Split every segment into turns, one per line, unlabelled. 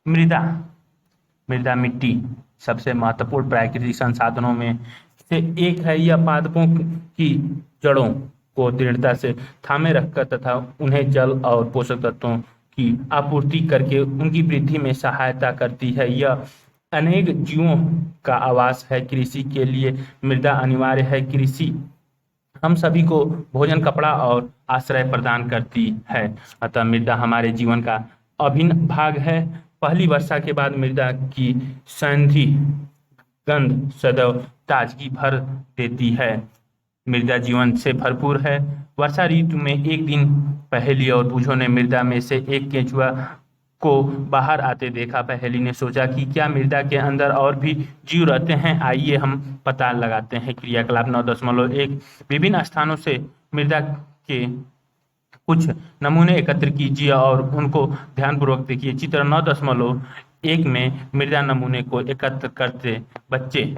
मृदा मृदा मिट्टी सबसे महत्वपूर्ण प्राकृतिक संसाधनों में से एक है। यह पादपों की जड़ों को दृढ़ता से थामे रखकर तथा उन्हें जल और पोषक तत्वों की आपूर्ति करके उनकी वृद्धि में सहायता करती है। यह अनेक जीवों का आवास है। कृषि के लिए मृदा अनिवार्य है। कृषि हम सभी को भोजन, कपड़ा और आश्रय प्रदान करती है। अतः मृदा हमारे जीवन का अभिन्न भाग है। पहली वर्षा के बाद मृदा की सौंधी गंध सदैव ताजगी भर देती है। मृदा जीवन से भरपूर है। वर्षा ऋतु में एक दिन पहेली और बूझों ने मृदा में से एक केंचुआ को बाहर आते देखा। पहेली ने सोचा कि क्या मृदा के अंदर और भी जीव रहते हैं। आइए हम पता लगाते हैं। क्रियाकलाप 9.1 विभिन्न स्थानों से मृदा के कुछ नमूने एकत्र कीजिए और उनको ध्यानपूर्वक देखिए। चित्र 9.1 में मृदा नमूने को एकत्र करते बच्चे।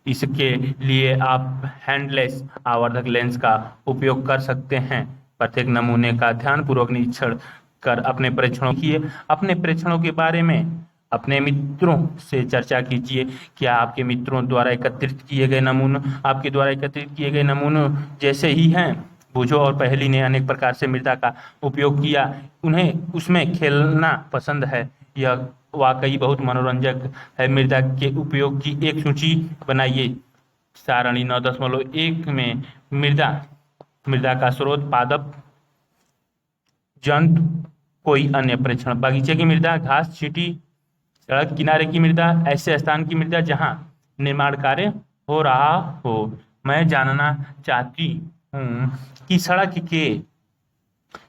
इसके लिए आप हैंडलेस आवर्धक लेंस का उपयोग कर सकते हैं। प्रत्येक नमूने का ध्यानपूर्वक निरीक्षण कर अपने परीक्षणों के बारे में अपने मित्रों से चर्चा कीजिए। क्या आपके मित्रों द्वारा एकत्रित किए गए नमूनों जैसे ही हैं? बूझो और पहेली ने अनेक प्रकार से मृदा का उपयोग किया। उन्हें उसमें खेलना पसंद है। यह वाकई बहुत मनोरंजक है। मृदा के उपयोग की एक सूची बनाइए। सारणी 9.1 में मृदा का स्रोत, पादप, जंतु, कोई अन्य परीक्षण। बगीचे की मृदा, घास, चींटी, सड़क किनारे की मृदा, ऐसे स्थान की मृदा जहां निर्माण कार्य हो रहा हो। मैं जानना चाहती हूँ कि सड़क के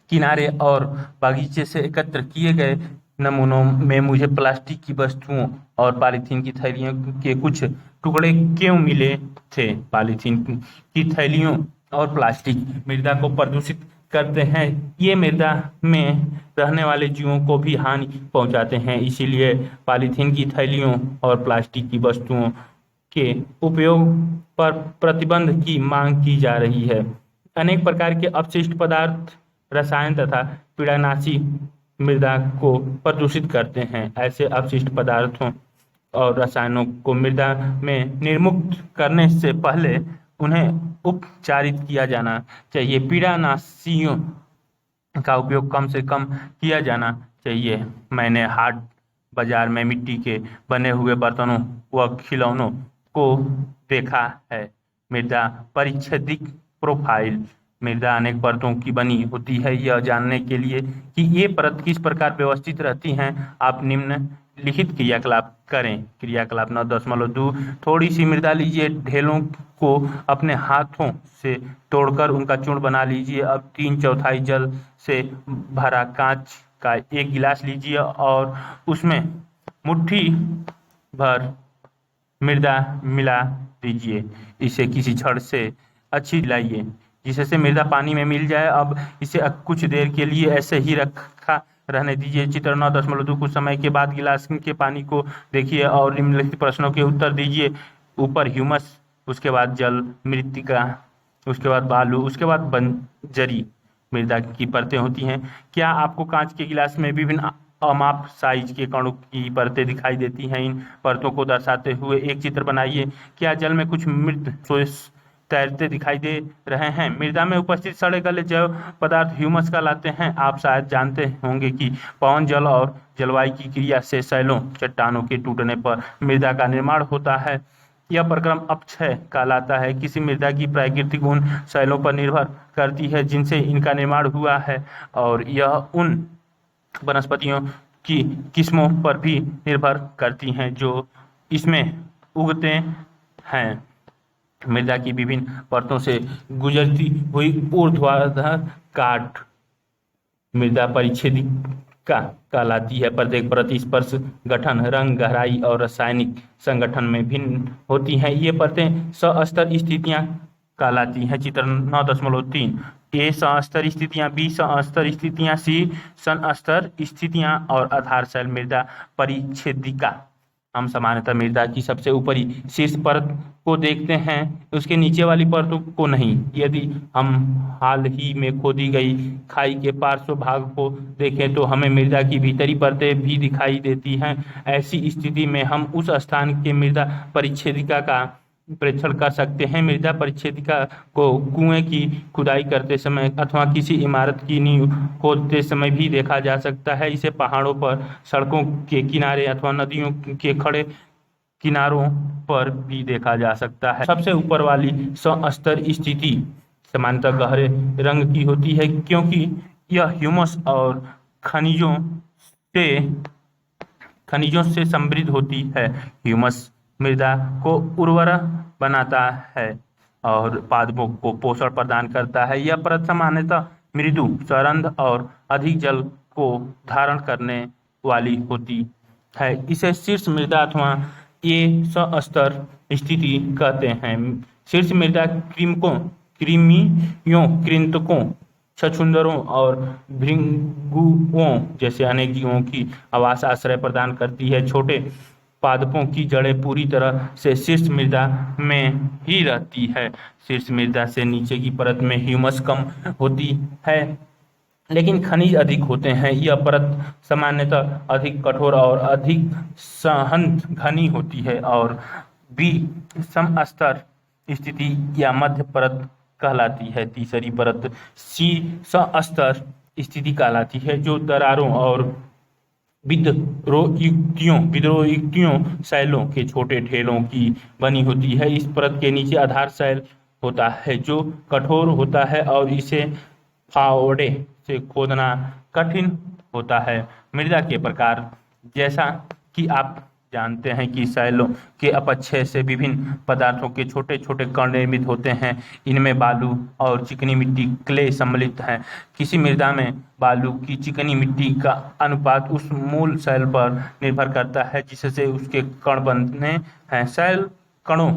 किनारे और बगीचे से एकत्र किए गए नमूनों में मुझे प्लास्टिक की वस्तुओं और पॉलीथीन की थैलियों के कुछ टुकड़े क्यों मिले थे? पॉलीथीन की थैलियों और प्लास्टिक मृदा को प्रदूषित करते हैं। ये मृदा में रहने वाले जीवों को भी हानि पहुंचाते हैं। इसीलिए पॉलीथीन की थैलियों और प्लास्टिक की वस्तुओं के उपयोग पर प्रतिबंध की मांग की जा रही है। अनेक प्रकार के अपशिष्ट पदार्थ, रसायन तथा कीड़ानाशी मृदा को प्रदूषित करते हैं। ऐसे अपशिष्ट पदार्थों और रसायनों को मृदा में निर्मुक्त करने से पहले उन्हें उपचारित किया जाना चाहिए। कीड़ानाशियों का उपयोग कम से कम किया जाना चाहिए। मैंने हाट बाजार में मिट्टी के बने हुए बर्तनों व खिलौनों को देखा है। मृदा परिच्छेदिक प्रोफाइल मृदा अनेक परतों की बनी होती है। यह जानने के लिए कि ये परत किस प्रकार व्यवस्थित रहती हैं, आप निम्नलिखित क्रियाकलाप करें। क्रियाकलाप 9.2 थोड़ी सी मृदा लीजिए। ढेलों को अपने हाथों से तोड़कर उनका चूर्ण बना लीजिए। अब 3/4 जल से भरा कांच का एक गिलास लीजिए और उसमें मुट्ठी भर मृदा मिला दीजिए। इसे किसी छड़ से अच्छी हिलाइए जिससे मृदा पानी में मिल जाए। अब इसे कुछ देर के लिए ऐसे ही रखा रहने दीजिए। चित्र 9.2 कुछ समय के बाद गिलास के पानी को देखिए और निम्नलिखित प्रश्नों के उत्तर दीजिए। ऊपर ह्यूमस, उसके बाद जल, मृत्तिका, उसके बाद बालू, उसके बाद बंजरी मृदा की परतें होती हैं। क्या आपको कांच के गिलास में विभिन्न अमाप साइज के कणों की परतें दिखाई देती हैं? इन परतों को दर्शाते हुए एक चित्र बनाइए। क्या जल में कुछ मृत सोस तैरते दिखाई दे रहे हैं? मृदा में उपस्थित सड़े गले जैव पदार्थ ह्यूमस कहलाते हैं। आप शायद जानते होंगे कि पवन, जल और जलवायु की क्रिया से शैलों, चट्टानों के टूटने पर मृदा का निर्माण होता है। यह प्रक्रम अपक्षय कहलाता है। किसी मृदा की प्राकृतिक उन शैलों पर निर्भर करती है जिनसे इनका निर्माण हुआ है और यह उन वनस्पतियों की किस्मों पर भी निर्भर करती हैं जो इसमें उगते हैं। मृदा की विभिन्न परतों से गुजरती हुई ऊर्ध्वाधर काट मृदा परिच्छेदिका कहलाती है। प्रत्येक परत स्पर्श, गठन, रंग, गहराई और रासायनिक संगठन में भिन्न होती हैं। ये परतें सस्तर स्थितियां कहलाती हैं। चित्र 9.3 ए सस्तर स्थितियां, बी सस्तर स्थितियां, सी सस्तर स्थितियां और आधार शैल मृदा परिच्छेदिका हम सामान्यतः मृदा की सबसे ऊपरी शीर्ष परत को देखते हैं, उसके नीचे वाली परतों को नहीं। यदि हम हाल ही में खोदी गई खाई के पार्श्व भाग को देखें तो हमें मृदा की भीतरी परतें भी दिखाई देती हैं। ऐसी स्थिति में हम उस स्थान के मृदा परिच्छेदिका का परीक्षण कर सकते हैं। मृदा परिच्छेदिका को कुएं की खुदाई करते समय अथवा किसी इमारत की नींव खोदते समय भी देखा जा सकता है। इसे पहाड़ों पर, सड़कों के किनारे अथवा नदियों के खड़े किनारों पर भी देखा जा सकता है। सबसे ऊपर वाली सस्तर स्थिति सामान्यतः गहरे रंग की होती है, क्योंकि यह ह्यूमस और खनिजों से समृद्ध होती है। ह्यूमस मृदा को उर्वर बनाता है और पादपों को पोषण प्रदान करता है। यह परत सामान्यतः मृदु, सरंध और अधिक जल को धारण करने वाली होती है। इसे शीर्ष मृदा अथवा ये सस्तर स्थिति कहते हैं। शीर्ष मृदा कृमियों, कृंतकों, छछूंदरों और भृंगुओं जैसे अनेक जीवों की आवास आश्रय प्रदान करती है। छोटे पादपों की जड़ें पूरी तरह से शीर्ष मृदा में ही रहती है। शीर्ष मृदा से नीचे की परत में ह्यूमस कम होती है, लेकिन खनिज अधिक होते हैं। यह परत सामान्यतः अधिक कठोर और अधिक सहन घनी होती है और समस्तर स्थिति या मध्य परत कहलाती है। तीसरी परत सस्तर स्थिति कहलाती है, जो दरारों और विद्रोयुक्तियों शैलों के छोटे ढेरों की बनी होती है। इस परत के नीचे आधार शैल होता है जो कठोर होता है और इसे फावड़े से खोदना कठिन होता है। मृदा के प्रकार, जैसा कि आप जानते हैं कि शैलों के अपक्षय से विभिन्न पदार्थों के छोटे छोटे कण निर्मित होते हैं। इनमें बालू और चिकनी मिट्टी, क्ले सम्मिलित है। किसी मृदा में बालू की चिकनी मिट्टी का अनुपात उस मूल शैल पर निर्भर करता है जिससे उसके कण बनते हैं। शैल कणों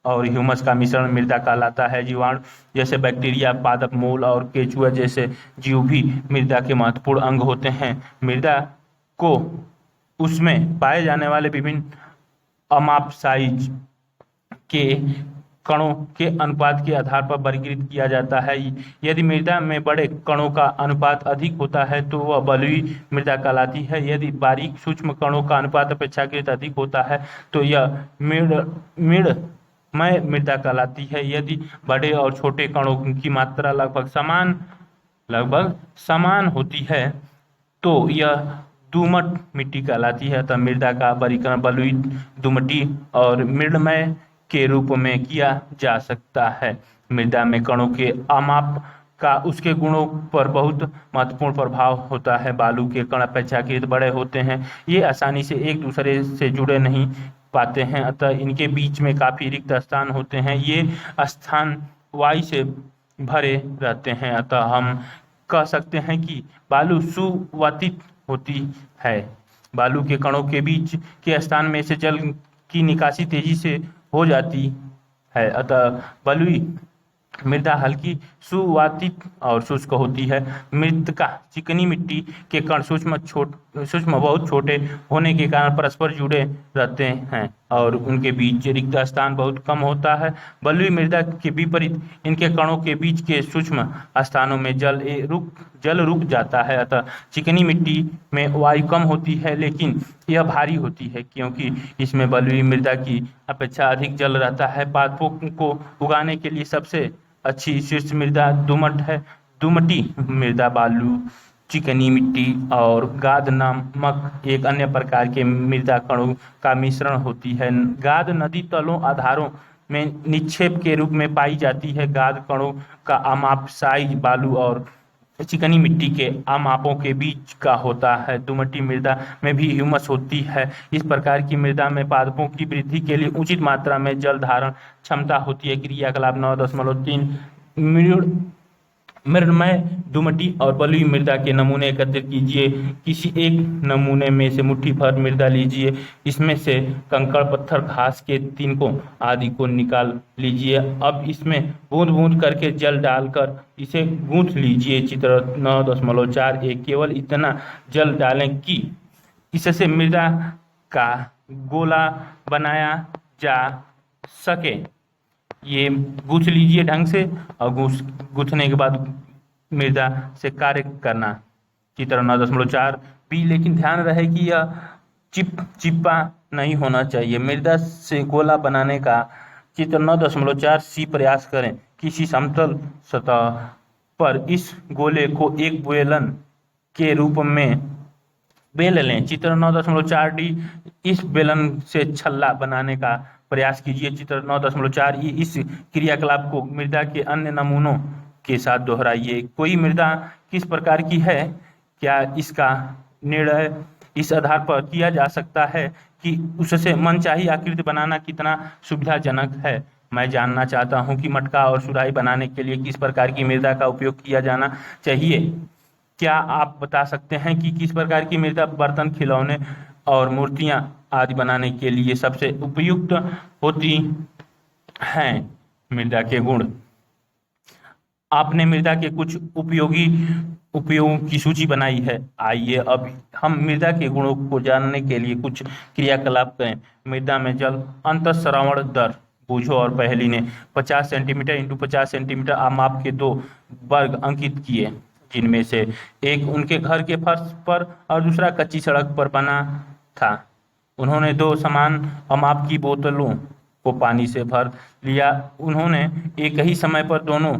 और ह्यूमस का मिश्रण मृदा कहलाता है। जीवाणु जैसे बैक्टीरिया, पादप मूल और केंचुआ जैसे जीव भी मृदा के महत्वपूर्ण अंग होते हैं। मृदा को उसमें पाए जाने वाले विभिन्न अमाप साइज के कणों के अनुपात के आधार पर वर्गीकृत किया जाता है। यदि मृदा में बड़े कणों का अनुपात अधिक होता है तो वह बलुई मृदा कहलाती है। यदि बारीक सूक्ष्म कणों का अनुपात अपेक्षाकृत अधिक होता है तो यह मृणमय मृदा कहलाती है। यदि बड़े और छोटे कणों की मात्रा लगभग समान होती है तो यह दोमट मिट्टी कहलाती है। अतः मृदा का वर्गीकरण बलुई, दोमटी और मृणमय के रूप में किया जा सकता है। मृदा में कणों के अमाप का उसके गुणों पर बहुत महत्वपूर्ण प्रभाव होता है। बालू के कण अपेक्षाकृत बड़े होते हैं। ये आसानी से एक दूसरे से जुड़े नहीं पाते हैं, अतः इनके बीच में काफी रिक्त स्थान होते हैं। ये स्थान वायु से भरे रहते हैं, अतः हम कह सकते हैं कि बालू सुवातित होती है। बालू के कणों के बीच के स्थान में से जल की निकासी तेजी से हो जाती है, अतः बलुई मृदा हल्की, सुवातित और शुष्क होती है। मृत्तिका चिकनी मिट्टी के कण सूक्ष्म बहुत छोटे होने के कारण परस्पर जुड़े रहते हैं और उनके बीच रिक्त स्थान बहुत कम होता है। बलुई मृदा के विपरीत इनके कणों के बीच के सूक्ष्म स्थानों में जल रुक जाता है, अतः चिकनी मिट्टी में वायु कम होती है, लेकिन यह भारी होती है क्योंकि इसमें बलुई मृदा की अपेक्षा अधिक जल रहता है। पादपों को उगाने के लिए सबसे अच्छी शीर्ष मृदा दोमट है। दोमटी मृदा बालू, चिकनी मिट्टी और गाद नामक एक अन्य प्रकार के मृदा कणों का मिश्रण होती है। गाद नदी तलों, आधारों में निक्षेप के रूप में पाई जाती है। गाद कणों का अमाप साइज बालू और चिकनी मिट्टी के अमापों के बीच का होता है। दोमटी मृदा में भी ह्यूमस होती है। इस प्रकार की मृदा में पादपों की वृद्धि के लिए उचित मात्रा में जल धारण क्षमता होती है। क्रियाकलाप 9.3 मृणमय, दोमटी और बलुई मृदा के नमूने एकत्रित कीजिए। किसी एक नमूने में से मुट्ठी भर मृदा लीजिए, इसमें से कंकड़, पत्थर, घास के तिनकों आदि को निकाल लीजिए। अब इसमें बूंद बूंद करके जल डालकर इसे गूंथ लीजिए। चित्र 9.4 केवल इतना जल डालें कि इससे मृदा का गोला बनाया जा सके। ये गूंथ लीजिए ढंग से और गूंथने के बाद मृदा से कार्य करना। चित्र 9.4 बी, लेकिन ध्यान रहे कि यह चिपचिपा नहीं होना चाहिए। मृदा से गोला बनाने का चित्र 9.4 सी प्रयास करें। किसी समतल सतह पर इस गोले को एक बेलन के रूप में बेल लें। चित्र 9.4 डी, इस बेलन से छल्ला बनाने का प्रयास कीजिए। चित्र 9.4 ई, इस क्रियाकलाप को मृदा के अन्य नमूनों के साथ दोहराइए। कोई मृदा किस प्रकार की है, क्या इसका निर्णय इस आधार पर किया जा सकता है कि उससे मनचाही आकृति बनाना कितना सुविधाजनक है। मैं जानना चाहता हूं कि मटका और सुराही बनाने के लिए किस प्रकार की मृदा का उपयोग किया जाना चाहिए। क्या आप बता सकते हैं कि किस प्रकार की मृदा बर्तन, खिलौने और मूर्तियां आदि बनाने के लिए सबसे उपयुक्त होती हैं। मृदा के गुण। आपने मृदा के कुछ उपयोगों की सूची बनाई है। आइए अब हम मृदा के गुणों को जानने के लिए कुछ क्रियाकलाप करें। मृदा में जल अंतःस्रावण दर बूझो और पहेली ने 50 सेंटीमीटर इंटू 50 सेंटीमीटर माप के 2 वर्ग अंकित किए, जिनमें से एक उनके घर के फर्श पर और दूसरा कच्ची सड़क पर बना था। उन्होंने 2 समान माप की बोतलों को पानी से भर लिया। उन्होंने एक ही समय पर दोनों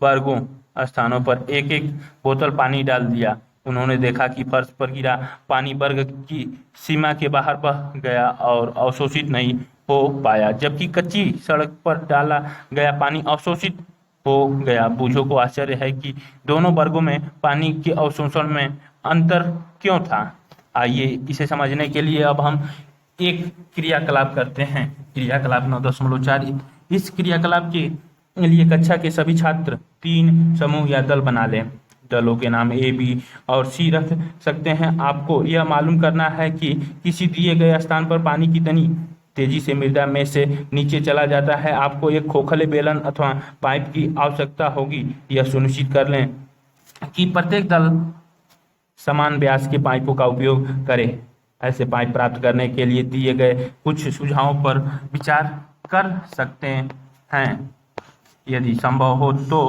वर्गों स्थानों पर एक एक बोतल पानी डाल दिया। उन्होंने देखा कि फर्श पर गिरा पानी वर्ग की सीमा के बाहर बह गया और अवशोषित नहीं हो पाया, जबकि कच्ची सड़क पर डाला गया पानी अवशोषित हो गया। बूझो को आश्चर्य है कि दोनों वर्गों में पानी के अवशोषण में अंतर क्यों था। आइए इसे समझने के लिए अब हम एक क्रियाकलाप करते हैं। क्रियाकलाप 9.4। इस क्रियाकलाप के लिए कक्षा के सभी छात्र 3 समूह या दल बना लें। दलों के नाम ए, बी और सी रख सकते हैं। आपको यह मालूम करना है कि किसी दिए गए स्थान पर पानी कितनी तेजी से मृदा में से नीचे चला जाता है। आपको एक खोखले बेलन अथवा पाइप की आवश्यकता होगी। यह सुनिश्चित कर लें कि प्रत्येक दल समान व्यास के पाइपों का उपयोग करे। ऐसे पाइप प्राप्त करने के लिए दिए गए कुछ सुझावों पर विचार कर सकते हैं। यदि संभव हो तो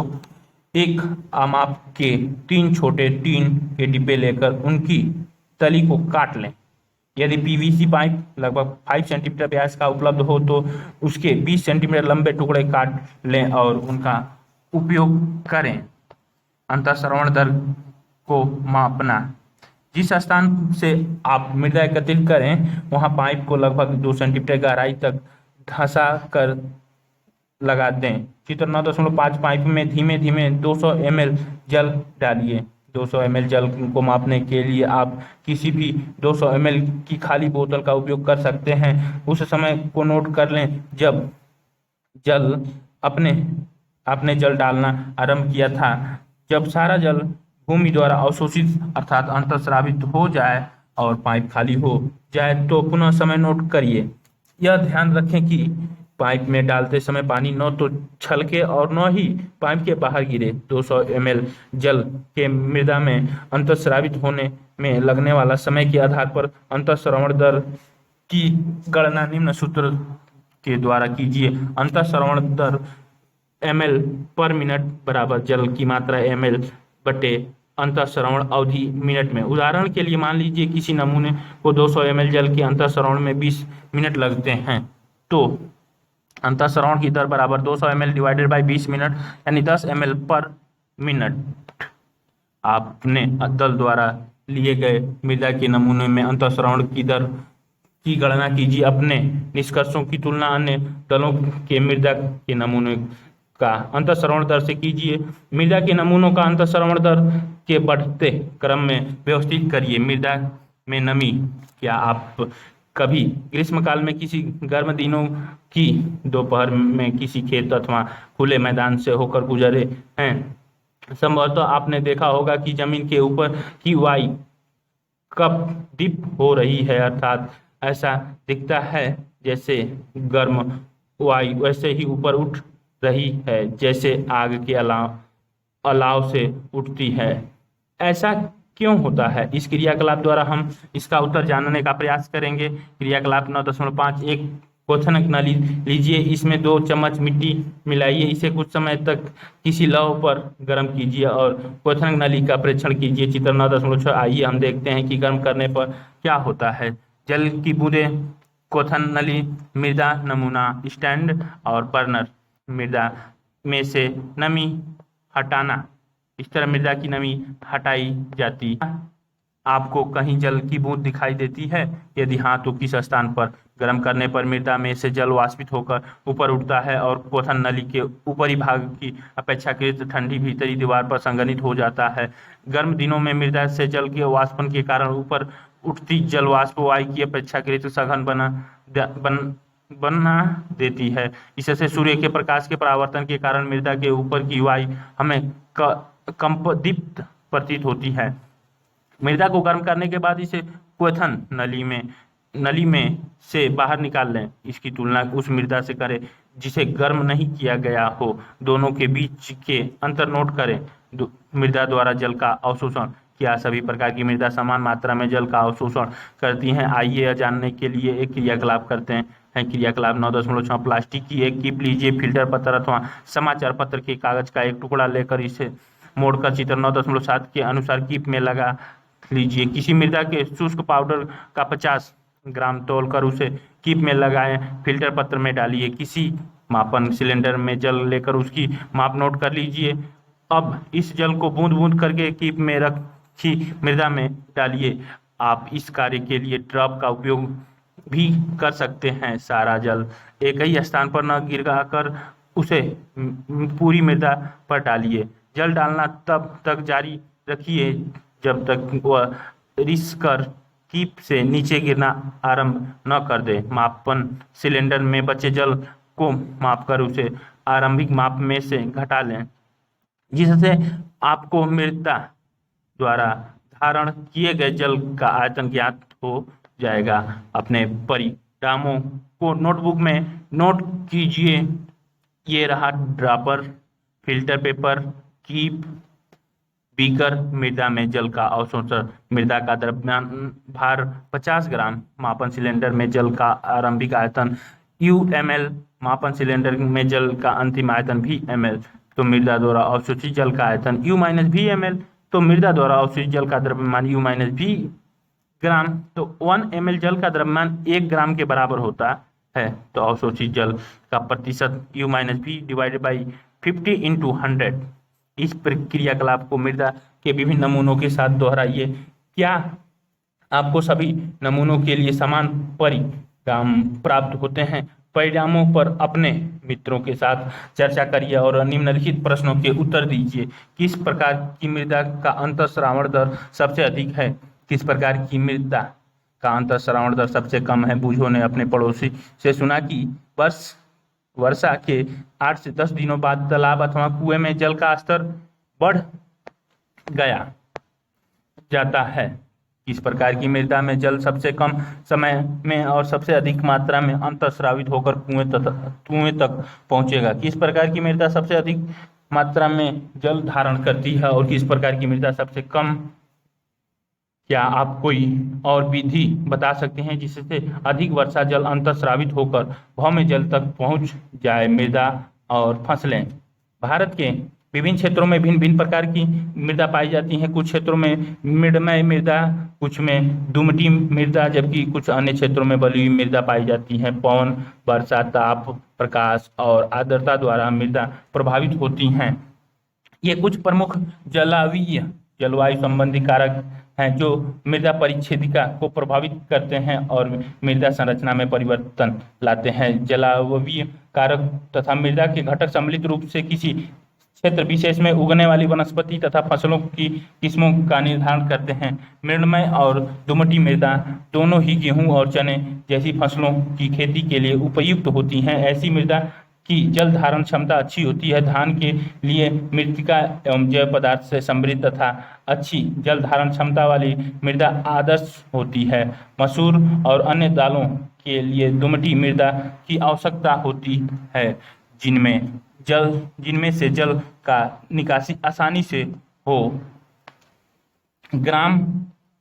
एक आमाप के 3 छोटे टीन के डिब्बे लेकर उनकी तली को काट लें। यदि पीवीसी पाइप लगभग 5 सेंटीमीटर व्यास का उपलब्ध हो तो उसके 20 सेंटीमीटर लंबे टुकड़े काट लें और उनका उपयोग करें। अंतःस्रावण दर को मापना। जिस स्थान से आप मृदा एकत्रित करें वहां पाइप को लगभग 2 सेंटीमीटर गहराई तक धंसा कर लगा दें। चित्र 9.5 पाइप में धीमे धीमे 200 ml जल डालिए। 200 ml जल को मापने के लिए आप किसी भी 200 ml की खाली बोतल का उपयोग कर सकते हैं। उस समय को नोट कर लें जब आपने जल डालना आरंभ किया था। जब सारा जल भूमि द्वारा अवशोषित अर्थात अंतःस्रावित हो जाए और पाइप खाली हो जाए तो पुनः समय नोट करिए। यह ध्यान रखें कि पाइप में डालते समय पानी न तो छलके और न ही पाइप के बाहर गिरे। 200 ml जल के मृदा में अंतःस्रावित होने में लगने वाला समय के आधार पर अंतःस्रावण दर की गणना निम्न सूत्र के द्वारा कीजिए। अंतःस्रावण दर ml पर मिनट बराबर जल की मात्रा ml बटे अंतःस्रावण अवधि मिनट में। उदाहरण के लिए मान लीजिए किसी नमूने को 200 ml जल के अंतःस्रावण में 20 मिनट लगते हैं, तो अंतःस्रावण की दर बराबर 200 ml डिवाइडेड बाई 20 मिनट यानी 10 ml पर मिनट। आपने दल द्वारा लिए गए मृदा के नमूने में अंतःस्रावण की दर की गणना कीजिए। अपने निष्कर्षों की तुलना अन्य दलों के मृदा के नमूने का अंतःस्रावण दर से कीजिए। मृदा के नमूनों का अंतःस्रावण दर के बढ़ते क्रम में व्यवस्थित करिए। मृदा में नमी। क्या आप कभी ग्रीष्मकाल में किसी गर्म दिनों की दोपहर में किसी खेत अथवा खुले मैदान से होकर गुजरे हैं? संभवतः आपने देखा होगा कि जमीन के ऊपर की वाई कप डिप हो रही है, अर्थात ऐसा दिखता है जैसे गर्म वायु वैसे ही ऊपर उठ रही है जैसे आग के अलाव से उठती है। ऐसा क्यों होता है? इस क्रियाकलाप द्वारा हम इसका उत्तर जानने का प्रयास करेंगे। क्रियाकलाप 9.5 एक क्वेश्चन नली लीजिए, इसमें 2 चम्मच मिट्टी मिलाइए, इसे कुछ समय तक किसी लौ पर गर्म कीजिए और क्वेश्चन नली का परीक्षण कीजिए। चित्र 9.6 आइए हम देखते हैं कि गर्म करने पर क्या होता है। जल की बूंदें, क्वेश्चन नली, मृदा नमूना, स्टैंड और बर्नर। मृदा में से नमी हटाना, इस तरह मृदा की नमी हटाई जाती है। आपको कहीं जल की बूंद दिखाई देती है? यदि हाँ तो किस स्थान पर? गर्म करने पर मृदा में से जल वाष्पित होकर ऊपर उठता है और क्वेश्चन नली के ऊपरी भाग की अपेक्षाकृत ठंडी भीतरी दीवार पर संघनित हो जाता है। गर्म दिनों में मृदा से जल के वाष्पन के कारण ऊपर उठती जल वाष्प वायु की अपेक्षाकृत सघन बना देती है। इससे सूर्य के प्रकाश के परावर्तन के कारण मृदा के ऊपर की वायु हमें कंपदीप्त प्रतीत होती है। मृदा को गर्म करने के बाद इसे क्वेश्चन नली में से बाहर निकाल लें। इसकी तुलना उस मृदा से करें जिसे गर्म नहीं किया गया हो। दोनों के बीच के अंतर नोट करें। मृदा द्वारा जल का अवशोषण। क्या सभी प्रकार की मृदा समान मात्रा में जल का अवशोषण करती हैं? आइए यह जानने के लिए एक क्रियाकलाप करते हैं। क्रियाकलाप 9.6 प्लास्टिक की एक कीप लीजिए। फिल्टर पत्र अथवा समाचार पत्र के कागज का एक टुकड़ा लेकर इसे मोड़कर चित्र 9.7 के अनुसार कीप में लगा लीजिए। किसी मृदा के शुष्क पाउडर का 50 ग्राम तोलकर उसे कीप में लगाएं। फिल्टर पत्र में डालिए। किसी मापन सिलेंडर में जल लेकर उसकी माप नोट कर लीजिए। अब इस जल को बूंद बूंद करके कीप में रखी मृदा में डालिए। आप इस कार्य के लिए ड्रॉप का उपयोग भी कर सकते हैं। सारा जल एक ही स्थान पर न गिराकर उसे पूरी मृदा पर डालिए। जल डालना तब तक जारी रखिए जब तक वह रिस कर कीप से नीचे गिरना आरंभ न कर दे। मापन सिलेंडर में बचे जल को मापकर उसे आरंभिक माप में से घटा लें, जिससे आपको मृदा द्वारा धारण किए गए जल का आयतन ज्ञात हो जाएगा। अपने परिणामों को नोटबुक में नोट कीजिए। ये रहा dropper, filter paper, keep, beaker. मृदा में जल का अवशोषण। मृदा का द्रव्यमान भार 50 ग्राम। मापन सिलेंडर में जल का आरंभिक आयतन UmL। मापन सिलेंडर में जल का अंतिम आयतन भी ml। तो मृदा द्वारा अवशोषित जल का आयतन U-V ml। तो मृदा द्वारा अवशोषित जल का द्रव्यमान U-V ग्राम। तो 1 ml जल का द्रव्यमान 1 ग्राम के बराबर होता है। तो अवशोषित जल का प्रतिशत U-V डिवाइडेड बाई 50 × 100। इस क्रियाकलाप को मृदा के विभिन्न नमूनों के साथ दोहराइए। क्या आपको सभी नमूनों के लिए समान परिणाम प्राप्त होते हैं? परिणामों पर अपने मित्रों के साथ चर्चा करिए और निम्नलिखित प्रश्नों के उत्तर दीजिए। किस प्रकार की मृदा का अंतःस्रावण दर सबसे अधिक है? किस प्रकार की मृदा का अंतःस्रावण दर सबसे कम है? बूझो ने अपने पड़ोसी से सुना कि वर्षा के 8 से 10 दिनों बाद तालाब अथवा कुएं में जल का स्तर बढ़ जाता है। किस प्रकार की मृदा में जल सबसे कम समय में और सबसे अधिक मात्रा में अंतःस्रावित होकर कुएं तक पहुंचेगा? किस प्रकार की मृदा सबसे अधिक मात्रा में जल धारण करती है और किस प्रकार की मृदा सबसे कम? क्या आप कोई और विधि बता सकते हैं जिससे अधिक वर्षा जल अंतःस्रावित होकर भौम जल तक पहुंच जाए? मृदा और फसलें। भारत के विभिन्न क्षेत्रों में भिन्न भिन्न प्रकार की मृदा पाई जाती हैं। कुछ क्षेत्रों में मृदमय मृदा, कुछ में दुमटी मृदा, जबकि कुछ अन्य क्षेत्रों में बलुई मृदा पाई जाती है। पवन, वर्षा, ताप, प्रकाश और आर्द्रता द्वारा मृदा प्रभावित होती हैं। ये कुछ प्रमुख जलवायु संबंधी कारक हैं जो मृदा परिच्छेदिका को प्रभावित करते हैं और मृदा संरचना में परिवर्तन लाते हैं। जलवायु कारक तथा मृदा के घटक सम्मिलित रूप से किसी क्षेत्र विशेष में उगने वाली वनस्पति तथा फसलों की किस्मों का निर्धारण करते हैं। मृदमय और दुमटी मृदा दोनों ही गेहूं और चने जैसी फसलों की खेती के लिए उपयुक्त होती हैं। ऐसी मृदा की जल धारण क्षमता अच्छी होती है। धान के लिए मृत्तिका एवं जैव पदार्थ से समृद्ध तथा अच्छी जल धारण क्षमता वाली मृदा आदर्श होती है। मसूर और अन्य दालों के लिए दुमटी मृदा की आवश्यकता होती है, जिनमें से जल का निकासी आसानी से हो। ग्राम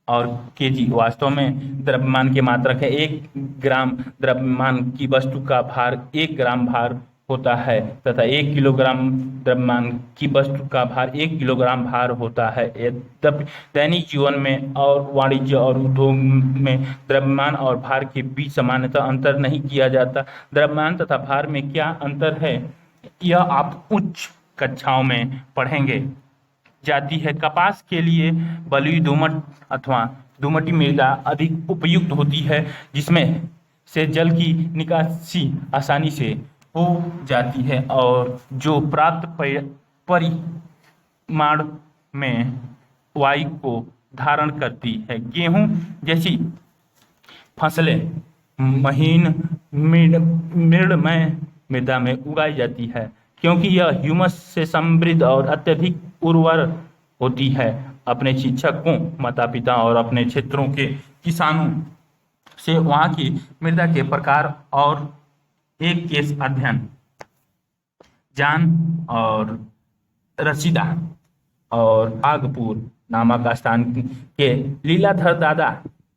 और केजी वास्तव में द्रव्यमान के मात्रक है। 1 ग्राम द्रव्यमान की वस्तु का भार 1 ग्राम भार होता है तथा 1 किलोग्राम द्रव्यमान की वस्तु का भार 1 किलोग्राम भार होता है। यद्यपि दैनिक जीवन में और वाणिज्य और उद्योग में द्रव्यमान और भार के बीच सामान्यतः अंतर नहीं किया जाता। द्रव्यमान तथा भार में क्या अंतर है, यह आप उच्च कक्षाओं में पढ़ेंगे। जाती है। कपास के लिए बलुई दोमट अथवा दोमटी मृदा अधिक उपयुक्त होती है, जिसमें से जल की निकासी आसानी से हो जाती है और जो प्राप्त परिमाण में वायु को धारण करती है। गेहूं जैसी फसलें महीन मृणमय मृदा में उगाई जाती है, क्योंकि यह ह्यूमस से समृद्ध और अत्यधिक उर्वर होती है। अपने शिक्षकों, माता पिता और अपने क्षेत्रों के किसानों से वहाँ की मृदा के प्रकार और एक केस अध्ययन जान और रसीदा और भागपुर नामक स्थान के लीलाधर दादा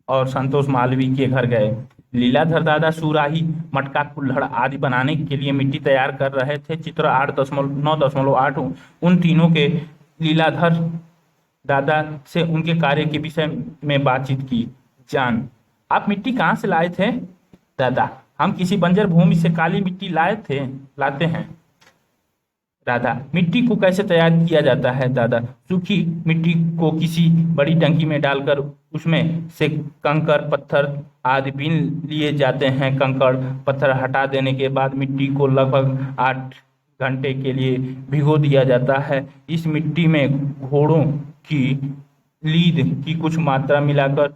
और संतोष मालवीय के घर गए। लीलाधर दादा सुराही, मटका, कुल्हड़ आदि बनाने के लिए मिट्टी तैयार कर रहे थे। चित्र 8.9.8 उन तीनों के लीलाधर दादा से उनके कार्य के विषय में बातचीत की। जान: आप मिट्टी कहाँ से लाए थे? दादा: हम किसी बंजर भूमि से काली मिट्टी लाते हैं। राधा: मिट्टी को कैसे तैयार किया जाता है? दादा: सूखी मिट्टी को किसी बड़ी टंकी में डालकर उसमें से कंकड़ पत्थर आदि बीन लिए जाते हैं। कंकड़ पत्थर हटा देने के बाद मिट्टी को लगभग 8 घंटे के लिए भिगो दिया जाता है। इस मिट्टी में घोड़ों की लीद की कुछ मात्रा मिलाकर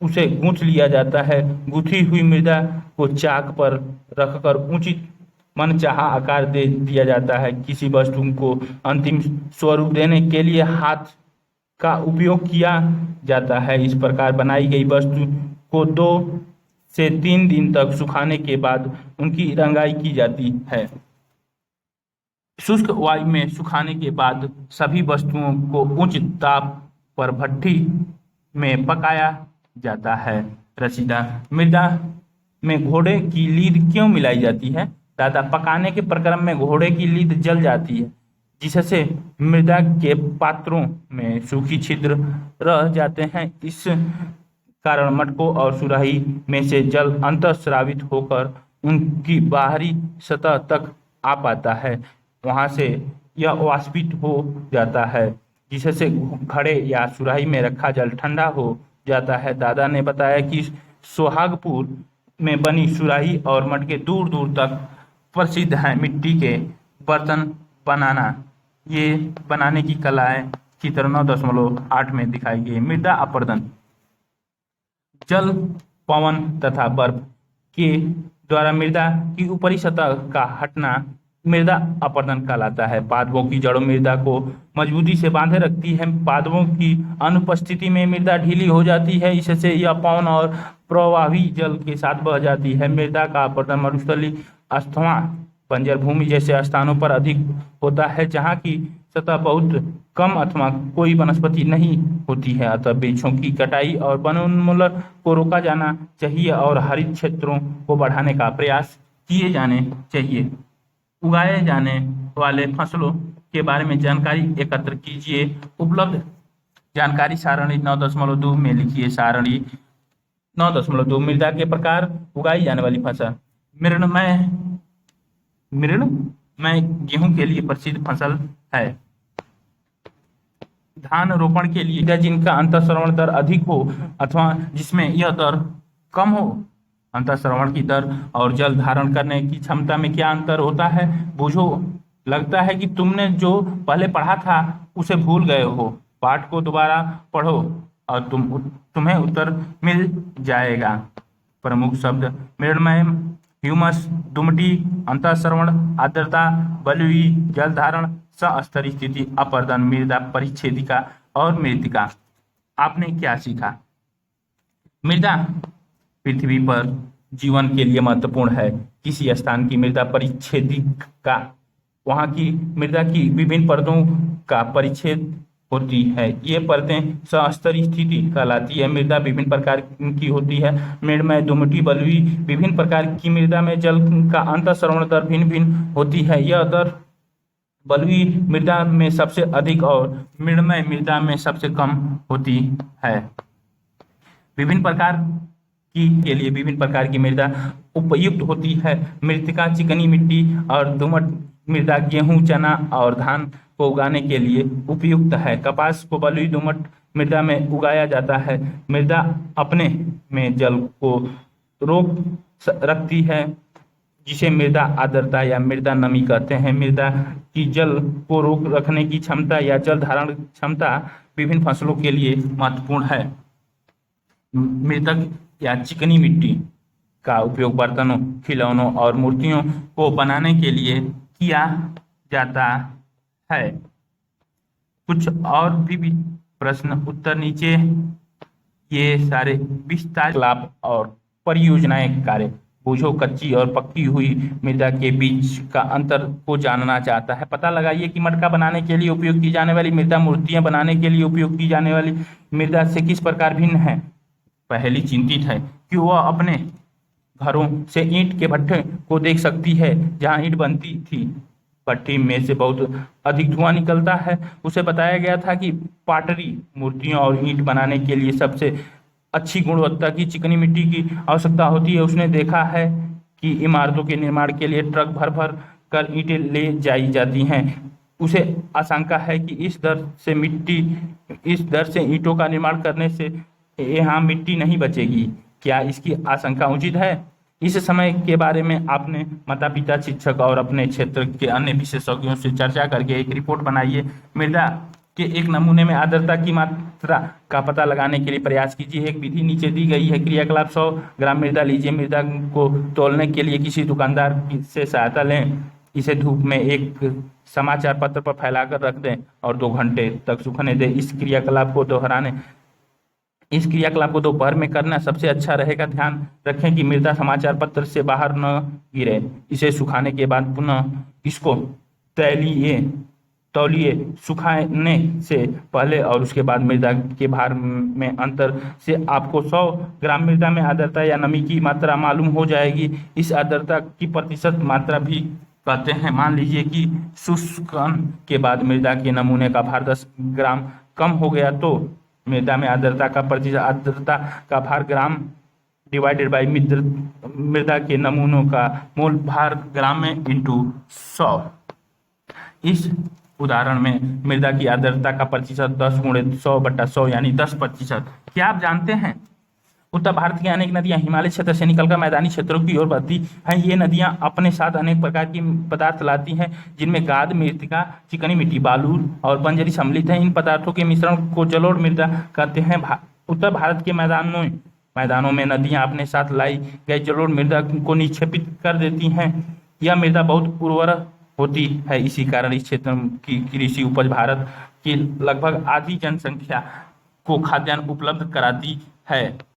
उसे गूंथ लिया जाता है। गूंथी हुई मृदा को चाक पर रखकर उचित मनचाहा आकार दे दिया जाता है। किसी वस्तु को अंतिम स्वरूप देने के लिए हाथ का उपयोग किया जाता है। इस प्रकार बनाई गई वस्तु को 2 से 3 दिन तक सुखाने के बाद उनकी रंगाई की जाती है। शुष्क वायु में सुखाने के बाद सभी वस्तुओं को उच्च ताप पर भट्ठी में पकाया जाता है। रसीदा: मृदा में घोड़े की लीद क्यों मिलाई जाती है? दादा: पकाने के प्रक्रम में घोड़े की लीद जल जाती है, जिससे मृदा के पात्रों में सूखी छिद्र रह जाते हैं। इस कारण मटकों और सुराही में से जल अंतःस्रावित होकर उनकी बाहरी सतह तक आ पाता है। वहां से यह वाष्पित हो जाता है, जिससे घड़े या सुराही में रखा जल ठंडा हो जाता है। दादा ने बताया कि सोहागपुर में बनी सुराही और मटके दूर दूर तक प्रसिद्ध हैं। मिट्टी के बर्तन बनाना, ये बनाने की कलाएं चित्र 9.8 में दिखाई गई। मृदा अपर्दन: जल, पवन तथा बर्फ के द्वारा मृदा की ऊपरी सतह का हटना मृदा अपर्दन कहलाता है। पादपों की जड़ों मृदा को मजबूती से बांधे रखती है। पादपों की अनुपस्थिति में मृदा ढीली हो जाती है, इससे यह पवन और प्रवाही जल के साथ बह जाती है। मृदा का अपर्दन मरुस्थलीय अथवा बंजर भूमि जैसे स्थानों पर अधिक होता है, जहाँ की सतह बहुत कम अथवा कोई वनस्पति नहीं होती है। अतः वृक्षों की कटाई और वनोन्मूलन को रोका जाना चाहिए और हरित क्षेत्रों को बढ़ाने का प्रयास किए जाने चाहिए। उगाए जाने वाले फसलों के बारे में जानकारी एकत्र कीजिए। उपलब्ध जानकारी सारणी 9.2 में लिखिए। सारणी 9.2 मृदा के प्रकार, उगाई जाने वाली फसल। मृणमय गेहूं के लिए प्रसिद्ध फसल है। धान रोपण के लिए जिनका अंतःस्रवण दर अधिक हो अथवा जिसमें यह दर कम हो। अंतःस्रवण की दर और जल धारण करने की क्षमता में क्या अंतर होता है? बूझो, लगता है कि तुमने जो पहले पढ़ा था उसे भूल गए हो। पाठ को दोबारा पढ़ो और तुम्हें उत्तर मिल जाएगा। प्रमुख शब्द: मृणमय, ह्यूमस, दुमटी, अंतःस्रवण, आर्द्रता, बलुई, जल धारण, सस्तरी स्थिति, अपर्दन, मृदा परिच्छेदिका और मृत्तिका। आपने क्या सीखा? मृदा पृथ्वी पर जीवन के लिए महत्वपूर्ण है। किसी स्थान की मृदा परिच्छेदिका वहाँ की मृदा की विभिन्न परतों का परिच्छेद होती है। ये परतें सस्तरी स्थिति कहलाती है। मृदा विभिन्न प्रकार की होती है। मृणमय, दोमटी, बलुई। विभिन्न प्रकार की मृदा में जल का अंतःस्रवण दर भिन्न भिन्न होती है। यह दर बलुई मृदा में सबसे अधिक और मृणमय मृदा में सबसे कम होती है। विभिन्न प्रकार के लिए विभिन्न प्रकार की मृदा उपयुक्त होती है। मृत्तिका चिकनी मिट्टी और दोमट मृदा गेहूं, चना और धान को उगाने के लिए उपयुक्त है। कपास को बलुई दोमट मृदा में उगाया जाता है। मृदा अपने में जल को रोक रखती है, जिसे मृदा आर्द्रता या मृदा नमी कहते हैं। मृदा की जल को रोक रखने की क्षमता या जल धारण क्षमता विभिन्न फसलों के लिए महत्वपूर्ण है। मृतक या चिकनी मिट्टी का उपयोग बर्तनों, खिलौनों और मूर्तियों को बनाने के लिए किया जाता है। कुछ और भी प्रश्न उत्तर नीचे। ये सारे विस्तार लाभ और परियोजनाएं कार्य बूझो कच्ची और पक्की हुई मृदा के बीच का अंतर को जानना चाहता है। पता लगाइए कि मटका बनाने के लिए उपयोग की जाने वाली मृदा मूर्तियां बनाने के लिए उपयोग की जाने वाली मृदा से किस प्रकार भिन्न है। पहली चिंतित है कि वह अपने घरों से ईंट के भट्ठे को देख सकती है जहां ईंट बनती थी। भट्टी में से बहुत अधिक धुआं निकलता है। उसे बताया गया था कि पाटरी मूर्तियों और ईंट बनाने के लिए सबसे अच्छी गुणवत्ता की चिकनी मिट्टी की आवश्यकता होती है। उसने देखा है कि इमारतों के निर्माण के लिए ट्रक भर भर कर ईंटें ले जाई जाती हैं। उसे आशंका है कि इस दर से ईंटों का निर्माण करने से यहाँ मिट्टी नहीं बचेगी। क्या इसकी आशंका उचित है? इस समय के बारे में आपने माता पिता, शिक्षक और अपने क्षेत्र के अन्य विशेषज्ञों से चर्चा करके एक रिपोर्ट बनाइए। मृदा के एक नमूने में आर्द्रता की मात्रा का पता लगाने के लिए प्रयास कीजिए। एक विधि नीचे दी गई है। क्रियाकलाप 100 ग्राम मृदा लीजिए। मृदा को तौलने के लिए किसी दुकानदार से सहायता लें। इसे धूप में एक समाचार पत्र पर फैलाकर रख दें और 2 घंटे तक सूखने दें। इस क्रियाकलाप को दोपहर में करना सबसे अच्छा रहेगा। ध्यान रखें कि मृदा समाचार पत्र से बाहर न गिरे। इसे सुखाने के बाद पुनः इसको तौलिए। सुखाने से पहले और उसके बाद मृदा के भार में अंतर से आपको 100 ग्राम मृदा में आर्द्रता या नमी की मात्रा मालूम हो जाएगी। इस आर्द्रता की प्रतिशत मात्रा भी कहते हैं। मान लीजिए कि शुष्कन के बाद मृदा के नमूने का भार 10 ग्राम कम हो गया तो मृदा में आर्द्रता का प्रतिशत, आर्द्रता का भार ग्राम डिवाइडेड बाई मृदा के नमूनों का मोल भार ग्राम में इंटू 100। इस उदाहरण में मृदा की आर्द्रता का प्रतिशत 10 गुणे 100/100 यानी 10%। क्या आप जानते हैं उत्तर भारत की अनेक नदियां हिमालय क्षेत्र से निकलकर मैदानी क्षेत्रों की ओर बहती हैं। ये नदियां अपने साथ अनेक प्रकार की पदार्थ लाती हैं, जिनमें गाद, मृत्तिका, चिकनी मिट्टी, बालू और बंजरी सम्मिलित हैं। इन पदार्थों के मिश्रण को जलोढ़ मृदा कहते हैं। उत्तर भारत के मैदानों में नदियां अपने साथ लाई गई जलोढ़ मृदा को निक्षेपित कर देती हैं। यह मृदा बहुत उर्वर होती है। इसी कारण इस क्षेत्र की कृषि उपज भारत की लगभग आधी जनसंख्या को खाद्यान्न उपलब्ध कराती है।